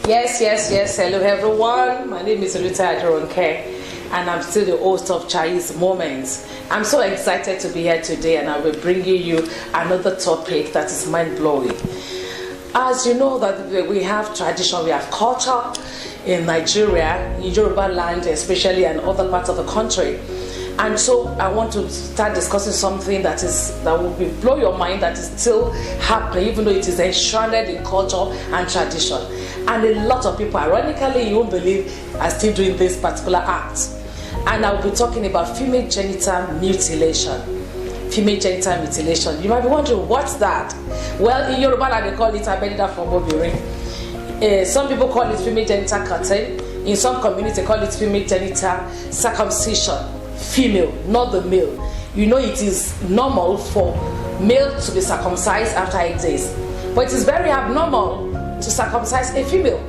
Yes. Hello, everyone. My name is Rita Adronke, and I'm still the host of Chayil's Moments. I'm so excited to be here today, and I will bring you another topic that is mind-blowing. As you know, that we have tradition, we have culture in Nigeria, in Yoruba land especially, and other parts of the country. And so I want to start discussing something that will blow your mind, that is still happening, even though it is enshrouded in culture and tradition. And a lot of people, ironically, you won't believe, are still doing this particular act. And I'll be talking about female genital mutilation. Female genital mutilation. You might be wondering, what's that? Well, in Yoruba land, they call it abedida for bobirin. Some people call it female genital cutting. In some communities, they call it female genital circumcision. Female, not the male. You know, it is normal for male to be circumcised after 8 days, but it is very abnormal to circumcise a female,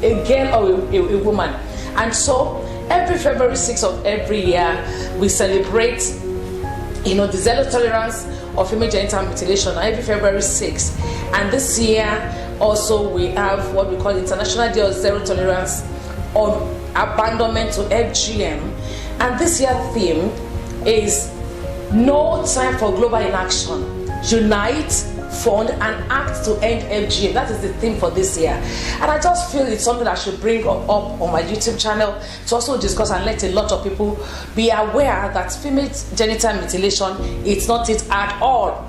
a girl or a woman. And so every February 6th of every year we celebrate, the zero tolerance of female genital mutilation every February 6th. And this year also we have what we call International Day of Zero Tolerance on Abandonment to FGM. And this year's theme is No Time for Global Inaction. Unite, fund, and act to end FGM. That is the theme for this year. And I just feel it's something I should bring up on my YouTube channel to also discuss and let a lot of people be aware that female genital mutilation is not it at all.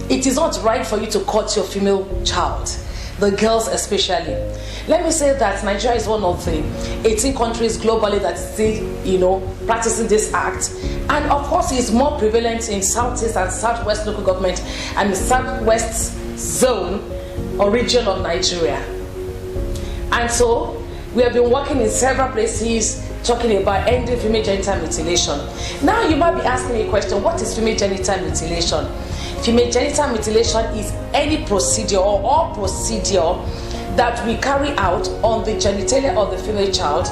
It is not right for you to cut your female child, the girls especially. Let me say that Nigeria is one of the 18 countries globally that is still, practicing this act. And of course, it's more prevalent in Southeast and Southwest local government and the Southwest zone or region of Nigeria. And so, we have been working in several places talking about ending female genital mutilation. Now, you might be asking me a question, what is female genital mutilation? Female genital mutilation is any procedure or all procedure that we carry out on the genitalia of the female child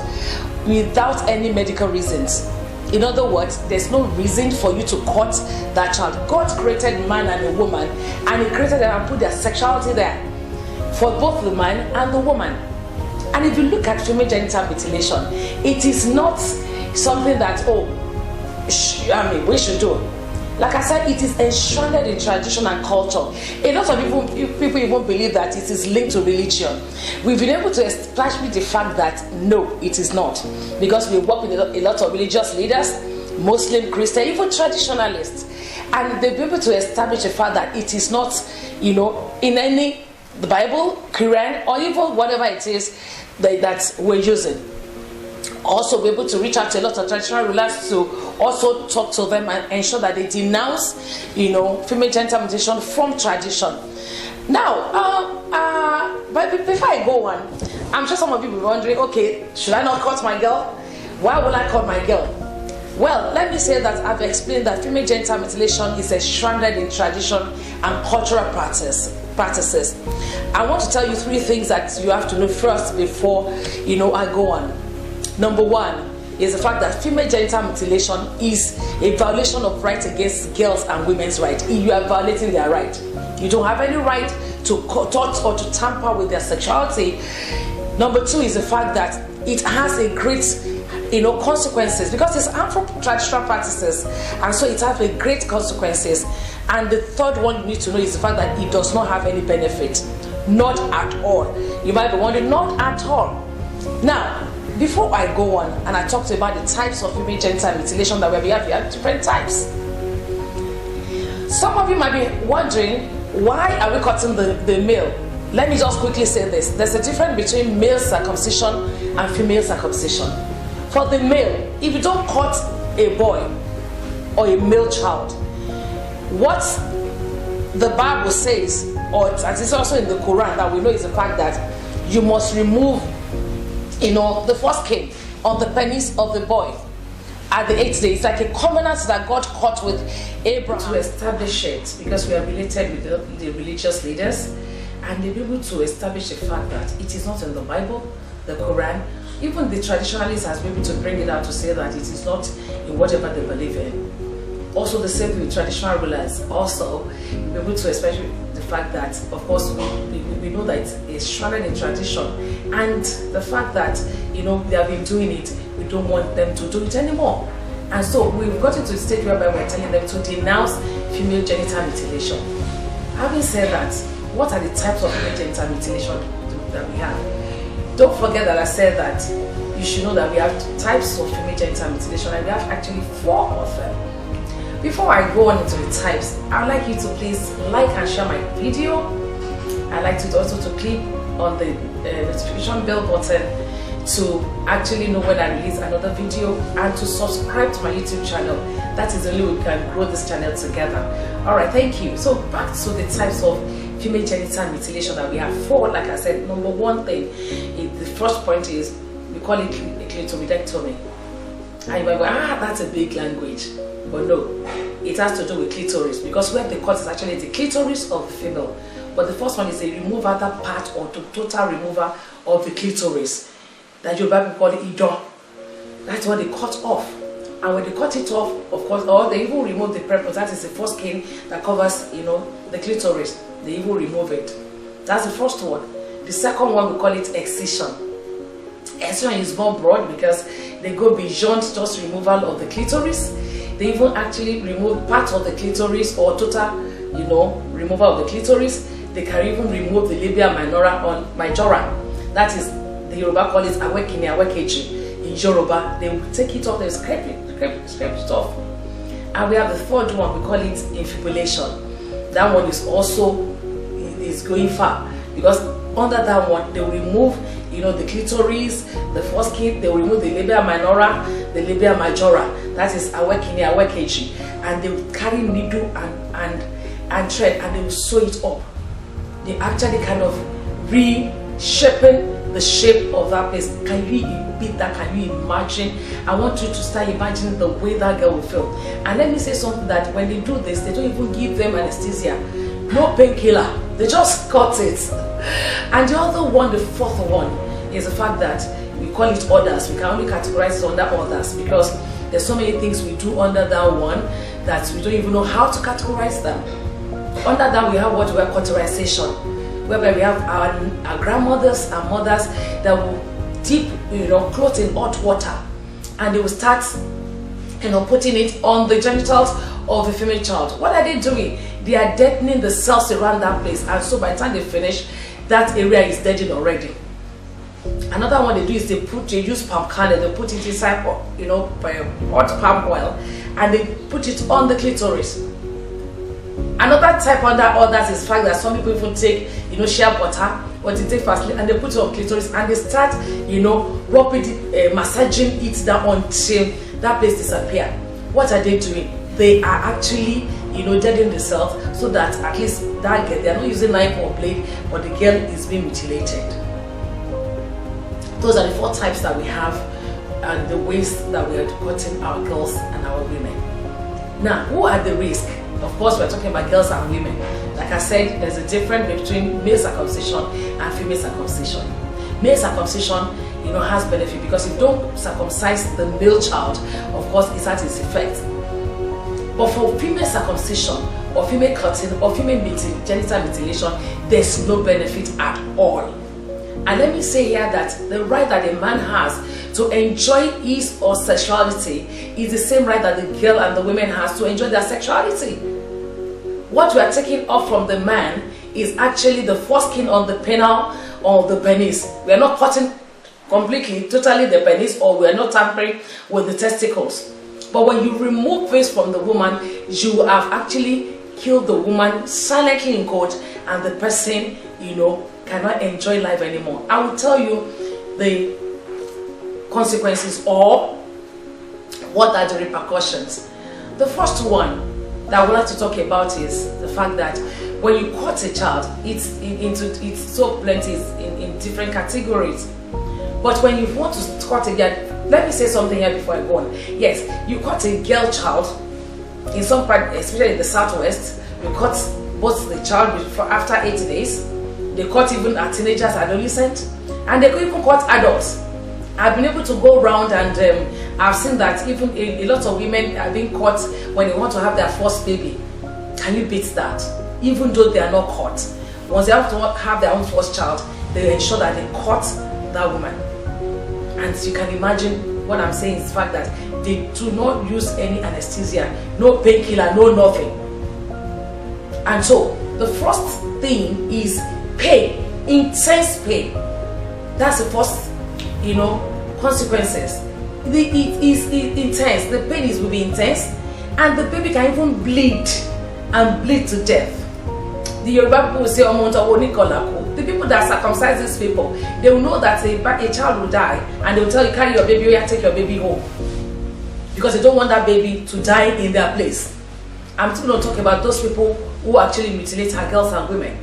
without any medical reasons. In other words, there's no reason for you to cut that child. God created man and a woman, and He created them and put their sexuality there for both the man and the woman. And if you look at female genital mutilation, it is not something that we should do. Like I said, it is enshrouded in tradition and culture. A lot of people even believe that it is linked to religion. We've been able to establish the fact that no, it is not. Because we work with a lot of religious leaders, Muslim, Christian, even traditionalists. And they've been able to establish the fact that it is not, in any, the Bible, Quran, or even whatever it is that we're using. Also be able to reach out to a lot of traditional rulers to also talk to them and ensure that they denounce, female genital mutilation from tradition. Now, but before I go on, I'm sure some of you will be wondering, okay, should I not cut my girl? Why will I cut my girl? Well, let me say that I've explained that female genital mutilation is enshrouded in tradition and cultural practices. I want to tell you 3 things that you have to know first before, I go on. Number 1 is the fact that female genital mutilation is a violation of rights against girls and women's rights. You are violating their right. You don't have any right to touch or to tamper with their sexuality. Number 2 is the fact that it has a great, consequences, because it's harmful traditional practices, and so it has a great consequences. And the 3rd one you need to know is the fact that it does not have any benefit, not at all. You might be wondering, not at all. Now, before I go on and I talked about the types of female genital mutilation that we have different types. Some of you might be wondering, why are we cutting the male? Let me just quickly say this. There's a difference between male circumcision and female circumcision. For the male, if you don't cut a boy or a male child, what the Bible says, or as it's also in the Quran that we know, is the fact that you must remove the foreskin on the penis of the boy at the 8th day. It's like a covenant that God cut with Abraham to establish it, because we are related with the religious leaders, and they're able to establish the fact that it is not in the Bible, the Quran. Even the traditionalists has been able to bring it out to say that it is not in whatever they believe in. Also the same with traditional rulers. Also, we're able to, especially the fact that, of course, we know that it's shrouded in tradition and the fact that, you know, they have been doing it, we don't want them to do it anymore. And so we've gotten to a stage whereby we're telling them to denounce female genital mutilation. Having said that, what are the types of female genital mutilation that we have? Don't forget that I said that you should know that we have types of female genital mutilation, and we have actually 4 of them. Before I go on into the types, I'd like you to please like and share my video. I'd like you to also to click on the notification bell button to actually know when I release another video, and to subscribe to my YouTube channel. That is the only way we can grow this channel together. Alright, thank you. So back to the types of female genital mutilation that we have 4. Like I said, number 1 thing, the first point is we call it clitoridectomy. And you might go, that's a big language. But no, it has to do with clitoris, because where the cut is actually the clitoris of the female. But the first one is a removal that part, or the total removal of the clitoris. That your Bible call it ido. That's what they cut off. And when they cut it off, of course, or they even remove the prepuce, that is the first skin that covers, you know, the clitoris. They even remove it. That's the first one. The second one, we call it excision. Excision is more broad because they go beyond just removal of the clitoris. They even actually remove part of the clitoris, or total, you know, removal of the clitoris. They can even remove the labia minora or majora. That is, the Yoruba call it awekini, awekeji. In Yoruba, they will take it off, they will scrape it off. And we have the third one, we call it infibulation. That one is also going far, because under that one, they will remove, you know, the clitoris, the foreskin, they will remove the labia minora, the labia majora. That is awekini, awekeji. And they will carry needle and thread, and they will sew it up. They actually kind of reshaping the shape of that place. Can you beat that? Can you imagine? I want you to start imagining the way that girl will feel. And let me say something, that when they do this, they don't even give them anesthesia, no painkiller, they just cut it. And the other one, the fourth one, is the fact that we call it others. We can only categorize it under others, because there's so many things we do under that one that we don't even know how to categorize them. Under that, we have what we call cauterization, whereby we have our grandmothers and mothers that will dip, you know, clothes in hot water, and they will start, you know, putting it on the genitals of the female child. What are they doing? They are deadening the cells around that place, and so by the time they finish, that area is deadened already. Another one they do is they use palm kernel, they put it inside, you know, hot palm oil, and they put it on the clitoris. Another type under others is the fact that some people even take, you know, shea butter, or they take fastly, and they put it on clitoris, and they start, you know, rubbing it, massaging it down until that place disappears. What are they doing? They are actually, you know, deadening the cells, so that at least that girl, they are not using knife or blade, but the girl is being mutilated. Those are the 4 types that we have, and the ways that we are cutting our girls and our women. Now, who are the risk? Of course, we're talking about girls and women. Like I said, there's a difference between male circumcision and female circumcision. Male circumcision, you know, has benefit, because if you don't circumcise the male child, of course, it has its effect. But for female circumcision, or female cutting, or female genital mutilation, there's no benefit at all. And let me say here that the right that a man has to enjoy his or sexuality is the same right that the girl and the women has to enjoy their sexuality. What we are taking off from the man is actually the foreskin on the penile or the penis. We are not cutting completely, totally the penis, or we are not tampering with the testicles. But when you remove this from the woman, you have actually killed the woman silently in court, and the person, you know, cannot enjoy life anymore. I will tell you the consequences, or what are the repercussions. The first one that I would like to talk about is the fact that when you cut a child, it's so plenty in different categories. But when you want to cut a girl, let me say something here before I go on. Yes, you cut a girl child in some part, especially in the southwest. You cut both the child after 80 days. They cut even teenagers, adolescents, and they could even cut adults. I've been able to go around, and I've seen that even a lot of women are being cut when they want to have their first baby. Can you beat that? Even though they are not cut, once they have to have their own first child, they ensure that they cut that woman. And you can imagine what I'm saying is the fact that they do not use any anesthesia, no painkiller, no nothing. And so the first thing is pain, intense pain. That's the first, consequences. It is intense. The pain will be intense, and the baby can even bleed to death. The Yoruba people will say, the people that circumcise these people, they will know that a child will die, and they will tell you, carry your baby, or take your baby home, because they don't want that baby to die in their place. I'm still not talking about those people who actually mutilate our girls and women.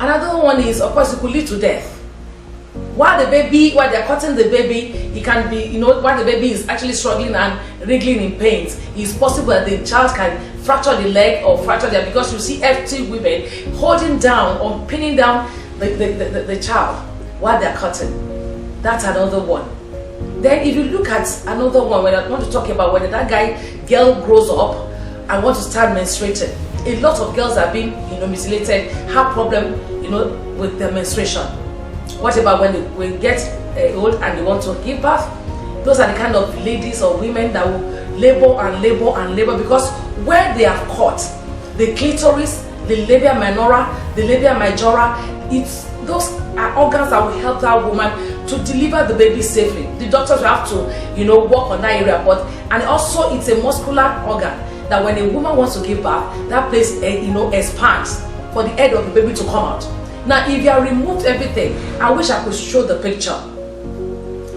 Another one is, of course, it could lead to death. While they're cutting the baby, it can be, while the baby is actually struggling and wriggling in pains, it's possible that the child can fracture the leg or fracture there, because you see FT women holding down or pinning down the child while they're cutting. That's another one. Then if you look at another one, when I want to talk about when that girl grows up and want to start menstruating, a lot of girls are being mutilated, have problem with their menstruation. What about when they get old and they want to give birth? Those are the kind of ladies or women that will labor and labor and labor, because where they have caught the clitoris, the labia minora, the labia majora, those are organs that will help that woman to deliver the baby safely. The doctors will have to work on that area, and also it's a muscular organ that when a woman wants to give birth, that place expands for the head of the baby to come out. Now, if you have removed everything, I wish I could show the picture.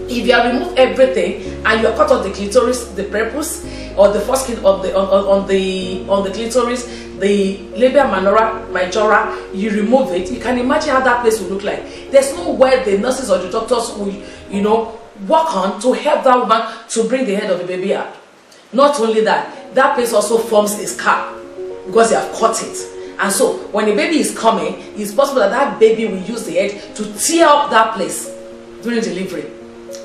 If you have removed everything and you have cut off the clitoris, the prepuce, or the foreskin of on the clitoris, the labia majora, you remove it, you can imagine how that place will look like. There's no way the nurses or the doctors will, work on to help that woman to bring the head of the baby out. Not only that, that place also forms a scar because they have cut it. And so when the baby is coming, it's possible that that baby will use the head to tear up that place during delivery.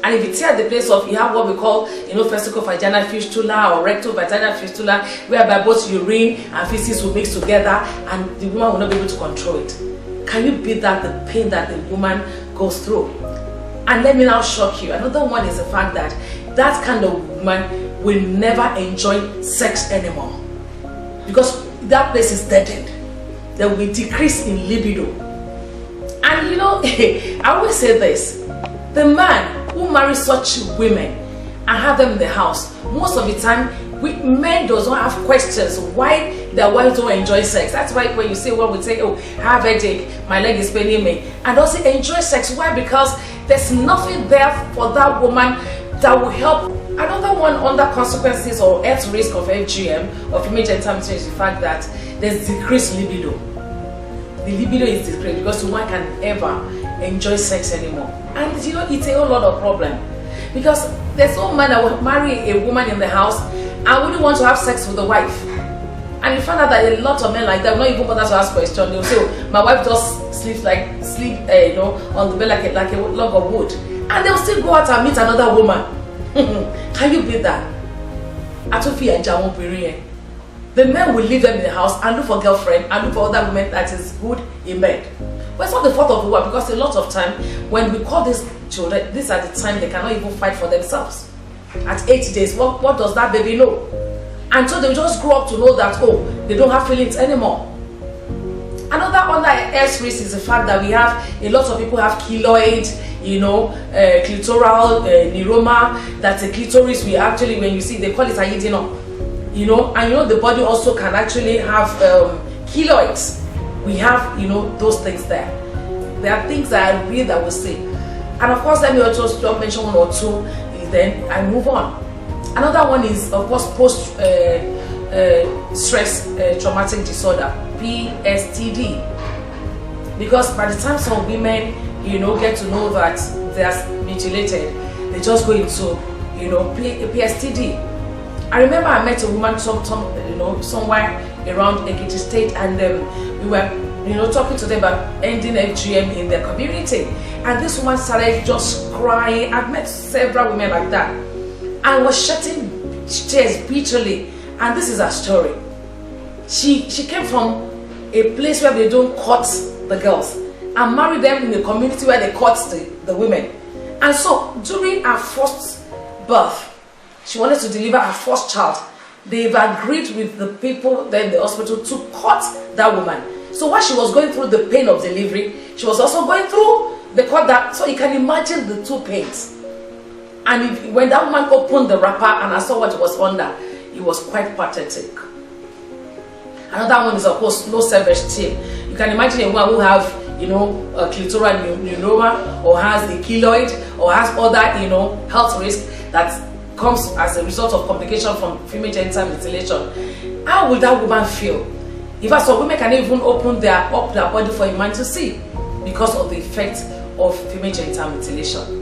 And if you tear the place off, you have what we call, vesico-vaginal fistula or recto-vaginal fistula, whereby both urine and feces will mix together and the woman will not be able to control it. Can you beat that, the pain that the woman goes through? And let me now shock you. Another one is the fact that that kind of woman will never enjoy sex anymore, because that place is deadened. There will be decrease in libido. And I always say this, the man who marries such women and have them in the house, most of the time men does not have questions why their wives don't enjoy sex. That's why when you say, well, we say, oh, I have a headache, my leg is paining me, and also enjoy sex. Why? Because there's nothing there for that woman that will help. Another one under consequences or health risk of FGM or female genital mutilation is the fact that there's decreased libido. The libido is decreased because one can ever enjoy sex anymore. And it's a whole lot of problem, because there's no man that will marry a woman in the house and wouldn't want to have sex with the wife. And you find out that a lot of men like that will not even bother to ask questions. They'll say, oh, my wife just sleeps on the bed like a log of wood, and they'll still go out and meet another woman. Can you beat that? Atrophy and Jamon Period. The men will leave them in the house and look for girlfriend and look for other women that is good in bed. But it's not the fault of the woman, because a lot of time when we call these children, these are the time they cannot even fight for themselves. At 8 days, what does that baby know? And so they just grow up to know that, oh, they don't have feelings anymore. Another under health risk is the fact that we have a lot of people have keloid, clitoral neuroma. That's a clitoris. We actually, when you see, they call it a hidden, and the body also can actually have keloids. We have, those things there. There are things that I read that will say. And of course, let me also mention one or two, then I move on. Another one is, of course, post stress traumatic disorder, PTSD. Because by the time some women, get to know that they are mutilated, they just go into, PTSD. I remember I met a woman somewhere around Ekiti State, and we were, talking to them about ending FGM in their community. And this woman started just crying. I've met several women like that, and was shedding tears bitterly. And this is her story. She came from a place where they don't cut the girls and married them in a community where they cut the women. And so during her first birth, she wanted to deliver her first child. They've agreed with the people there in the hospital to cut that woman. So while she was going through the pain of delivery, she was also going through the cut that. So you can imagine the two pains. And when that woman opened the wrapper and I saw what was under, it was quite pathetic. Another one is, of course, low self-esteem. You can imagine a woman who have, a clitoral neuroma, or has a keloid, or has other, health risk that comes as a result of complication from female genital mutilation. How will that woman feel? In fact, some women can even open their body for a man to see because of the effect of female genital mutilation.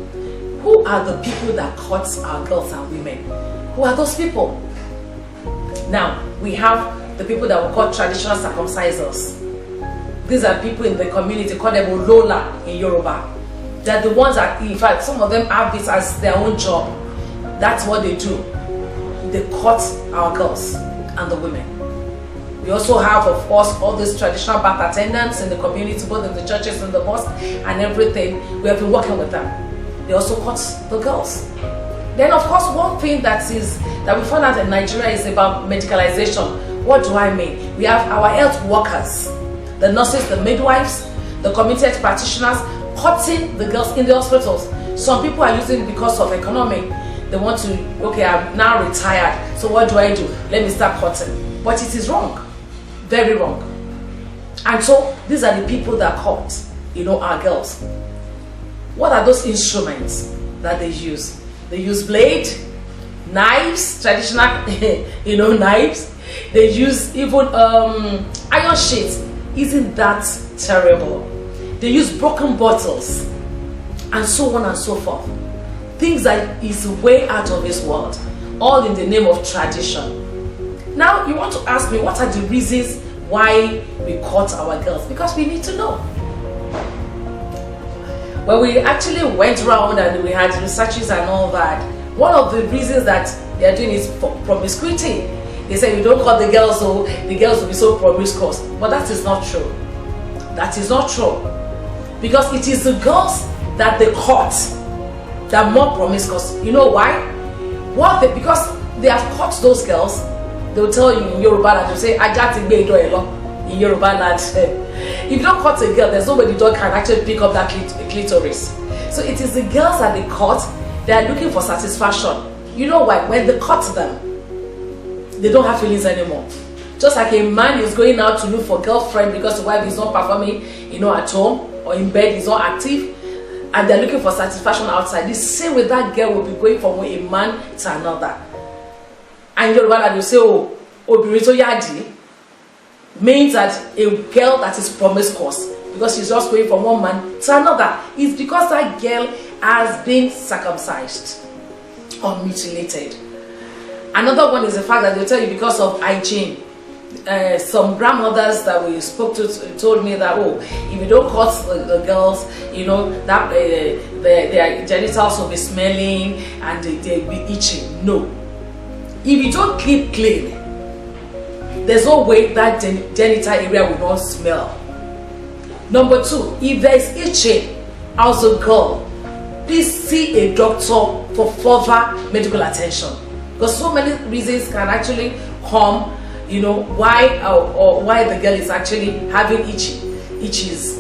Who are the people that cut our girls and women? Who are those people? Now, we have the people that we call traditional circumcisers. These are people in the community, call them Olola in Yoruba. They're the ones that, in fact, some of them have this as their own job. That's what they do. They cut our girls and the women. We also have, of course, all these traditional bath attendants in the community, both in the churches and the mosque and everything. We have been working with them. They also cut the girls. Then, of course, one thing that we found out in Nigeria is about medicalization. What do I mean? We have our health workers, the nurses, the midwives, the community health practitioners, cutting the girls in the hospitals. Some people are using it because of economy. They want to, okay, I'm now retired, so what do? Let me start cutting. But it is wrong, very wrong. And so these are the people that cut, our girls. What are those instruments that they use? They use blade, knives, traditional, knives. They use even iron sheets. Isn't that terrible? They use broken bottles, and so on and so forth. Things that is way out of this world, all in the name of tradition. Now, you want to ask me, what are the reasons why we cut our girls? Because we need to know. When we actually went around and we had researches and all that, one of the reasons that they are doing is for promiscuity. They say we don't cut the girls, so the girls will be so promiscuous. But that is not true. That is not true. Because it is the girls that they cut that are more promiscuous. You know why? Because they have caught those girls. They will tell you in Yoruba land, they will say, in Yoruba land. If you don't cut a girl, there's nobody dog can actually pick up that clitoris. So it is the girls that they cut, they are looking for satisfaction. You know why? When they cut them, they don't have feelings anymore. Just like a man is going out to look for a girlfriend because the wife is not performing, at home or in bed, is not active, and they're looking for satisfaction outside. The same way that girl will be going from a man to another. And Yoruba land will say, obirito yadi, means that a girl that is promiscuous because she's just going from one man to another. It's because that girl has been circumcised or mutilated. Another one is the fact that they'll tell you because of hygiene. Some grandmothers that we spoke to told me that, if you don't cut the girls, that their genitals will be smelling and they'll be itching. No. If you don't keep clean, there's no way that genital area will not smell. Number two, if there is itching as a girl, please see a doctor for further medical attention. Because so many reasons can actually come, why the girl is actually having itches.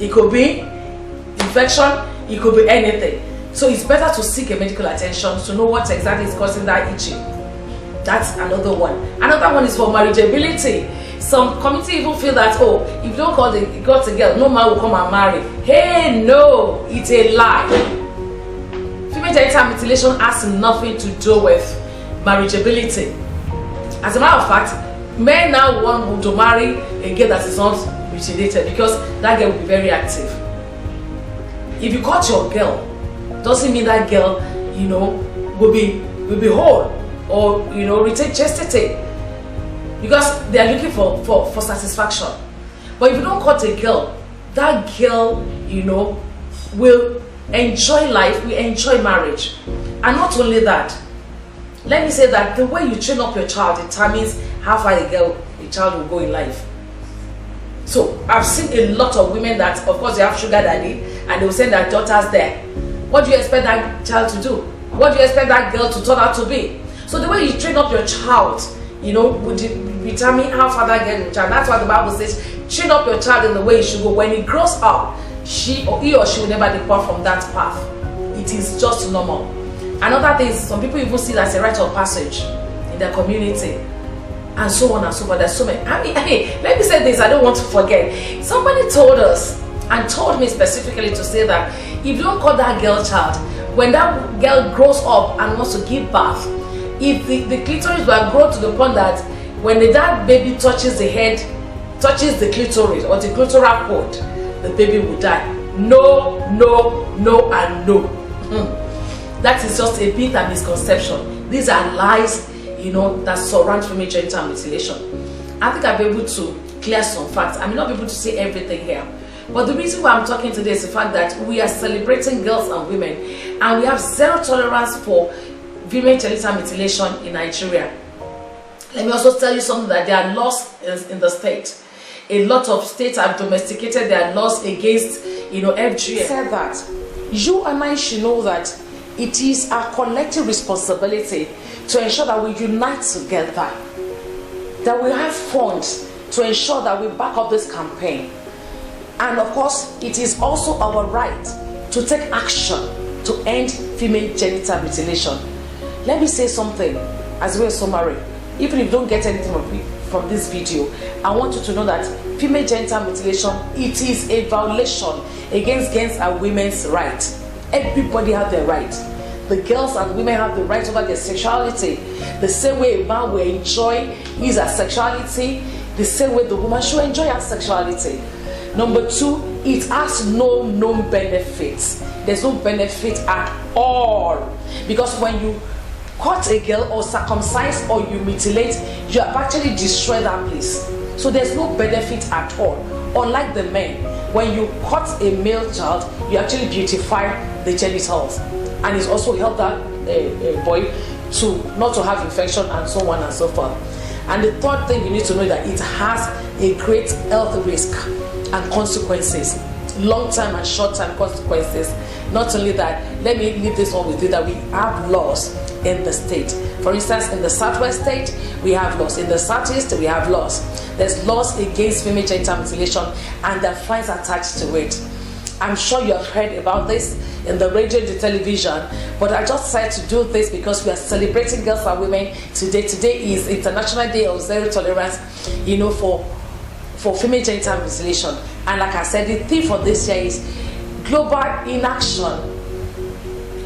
It could be infection, it could be anything. So it's better to seek a medical attention to know what exactly is causing that itching. That's another one. Another one is for marriageability. Some community even feel that, if you don't cut a girl, no man will come and marry. Hey, no, it's a lie. Female genital mutilation has nothing to do with marriageability. As a matter of fact, men now want to marry a girl that is not mutilated because that girl will be very active. If you cut your girl, doesn't mean that girl, will be whole or retain chastity, because they are looking for satisfaction. But if you don't cut a girl, that girl, will enjoy life, will enjoy marriage. And not only that, let me say that the way you train up your child determines how far a child will go in life. So I've seen a lot of women that, of course, they have sugar daddy and they will send their daughters there. what do you expect that child to do? What do you expect that girl to turn out to be? So the way you train up your child, would determine how far that girl will child. That's why the Bible says, train up your child in the way he should go. When he grows up, he or she will never depart from that path. It is just normal. Another thing is, some people even see that as a rite of passage in their community, and so on and so forth. There's so many. Let me say this, I don't want to forget. Somebody told us, and told me specifically to say that if you don't call that girl child, when that girl grows up and wants to give birth, if the clitoris will grow to the point that when that baby touches the head, touches the clitoris or the clitoral cord, the baby will die. No, no, no, and no. That is just a bit of misconception. These are lies, that surround female genital mutilation. I think I'll be able to clear some facts. I may not be able to say everything here, but the reason why I'm talking today is the fact that we are celebrating girls and women, and we have zero tolerance for female genital mutilation in Nigeria. Let me also tell you something, that there are laws in the state. A lot of states have domesticated their laws against, FGM. Said that you and I should know that it is our collective responsibility to ensure that we unite together, that we have funds to ensure that we back up this campaign. And of course, it is also our right to take action to end female genital mutilation. Let me say something as well, summary. Even if you don't get anything from this video, I want you to know that female genital mutilation, it is a violation against and women's rights. Everybody have their right. The girls and women have the right over their sexuality. The same way a man will enjoy his sexuality, the same way the woman should enjoy her sexuality. Number two, it has no known benefits. There's no benefit at all. Because when you cut a girl or circumcise or you mutilate, you have actually destroyed that place. So there's no benefit at all. Unlike the men, when you cut a male child, you actually beautify the genitals, and it's also helped that boy to not to have infection and so on and so forth. And the third thing you need to know is that it has a great health risk and consequences, long-term and short-term consequences. Not only that, let me leave this one with you, that we have laws in the state. For instance, in the southwest state, we have laws. In the southeast, we have laws. There's laws against female genital mutilation, and there are fines attached to it. I'm sure you have heard about this in the radio and the television, but I just decided to do this because we are celebrating girls and women today. Today is International Day of Zero Tolerance, for female genital mutilation. And like I said, the theme for this year is global inaction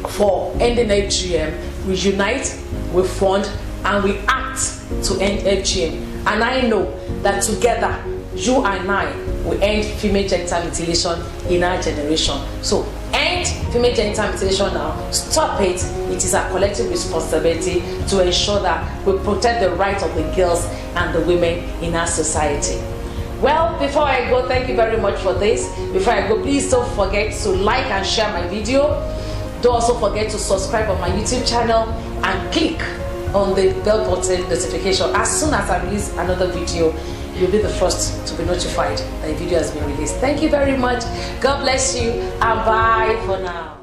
for ending FGM. We unite, we fund, and we act to end FGM. And I know that together, you and I will end female genital mutilation in our generation. So end female genital mutilation now. Stop it. It is our collective responsibility to ensure that we protect the rights of the girls and the women in our society. Well, before I go, thank you very much for this. Before I go, please don't forget to like and share my video. Don't also forget to subscribe on my YouTube channel and click on the bell button notification. As soon as I release another video, you'll be the first to be notified that a video has been released. Thank you very much. God bless you, and bye for now.